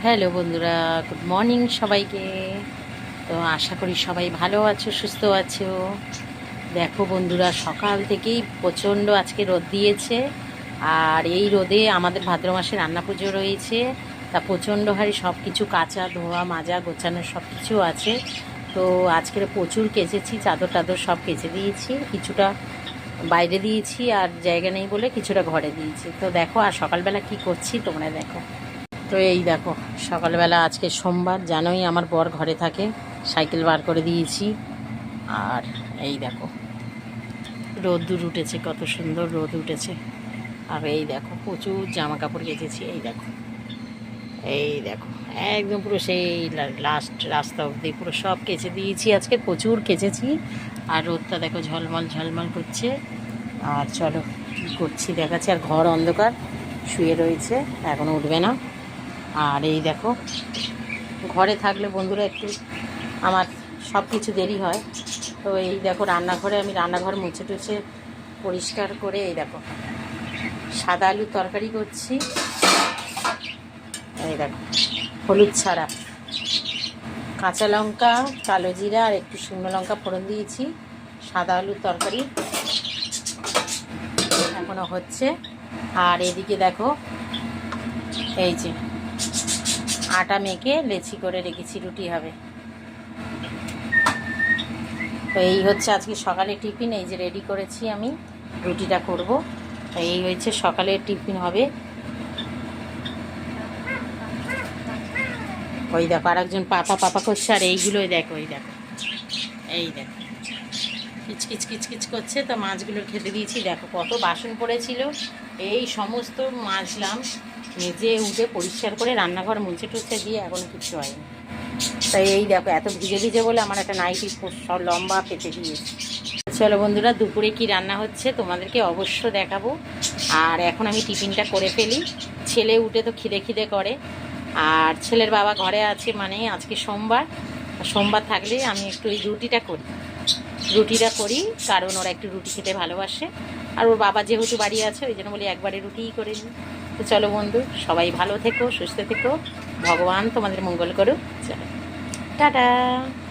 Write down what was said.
Hello বন্ধুরা, good morning সবাইকে। তো আশা করি সবাই ভালো আছো, সুস্থ আছো। দেখো বন্ধুরা, সকাল থেকেই প্রচণ্ড আজকে রোদ দিয়েছে। আর এই রোদে আমাদের ভাদ্র মাসে রান্না পুজো রয়েছে। তা প্রচণ্ড হারে সব কিছু কাচা ধোয়া মাজা গোছানো সব কিছু আছে। তো আজকের প্রচুর কেচেছি, চাদর টাদর সব কেচে দিয়েছি, কিছুটা বাইরে দিয়েছি আর জায়গা নেই বলে কিছুটা ঘরে দিয়েছি। তো দেখো আর সকালবেলা কি করছি তোমরা দেখো। তো এই দেখো, সকালবেলা আজকে সোমবার, জানোই আমার বর ঘরে থাকে, সাইকেল বার করে দিয়েছি। আর এই দেখো রোদ্দুর উঠেছে, কত সুন্দর রোদ উঠেছে। আর এই দেখো প্রচুর জামা কাপড় কেচেছি। এই দেখো একদম পুরো সেই লাস্ট রাস্তা অবধি পুরো সব কেচে দিয়েছি, আজকে প্রচুর কেচেছি। আর রোদটা দেখো ঝলমল ঝলমল করছে। আর চলো কী করছি দেখাচ্ছি। আর ঘর অন্ধকার, শুয়ে রয়েছে, এখনও উঠবে না। আর এই দেখো, ঘরে থাকলে বন্ধুরা একটু আমার সব কিছু দেরি হয়। তো এই দেখো রান্নাঘরে আমি রান্নাঘর মুছে টুছে পরিষ্কার করে এই দেখো সাদা আলুর তরকারি করছি। এই দেখো হলুদ ছাড়া, কাঁচা লঙ্কা, কালো জিরা আর একটু শুকনো লঙ্কা ফোড়ন দিয়েছি। সাদা আলুর তরকারি এখনও হচ্ছে। আর এদিকে দেখো এই যে আটা মেখে লেচি করে রেখেছি, রুটি হবে। তো এই হচ্ছে আজকে সকালে টিফিন, এই যে রেডি করেছি আমি, রুটিটা করব। এই হচ্ছে সকালের টিফিন হবে। ওই দেখো আরেকজন পাপা পাপা করছে। আর এইগুলোই দেখো, এই দেখো কিচকিচ কিচকিচ করছে। তো মাছগুলোর খেতে দিয়েছি। দেখো কত বাসন পড়েছিল, এই সমস্ত মাজলাম, মেজে উঠে পরিষ্কার করে রান্নাঘর মুছে টুছে দিয়ে এখন কিছু হয়নি। তাই এই দেখো এত ভিজে ভিজে বলে আমার একটা নাইটি সব লম্বা পেতে দিয়েছি। চলো বন্ধুরা, দুপুরে কি রান্না হচ্ছে তোমাদেরকে অবশ্য দেখাবো। আর এখন আমি টিফিনটা করে ফেলি। ছেলে উঠে তো খিদে খিদে করে। আর ছেলের বাবা ঘরে আছে, মানে আজকে সোমবার, সোমবার থাকলে আমি একটু এই রুটিটা করি, কারণ ওরা একটু রুটি খেতে ভালোবাসে। আর ওর বাবা যেহেতু বাড়ি আছে, ওই জন্য বলি একবারে রুটিই করে নিই। তো চলো বন্ধু, সবাই ভালো থেকো, সুস্থ থেকো, ভগবান তোমাদের মঙ্গল করুক। চলো টাটা।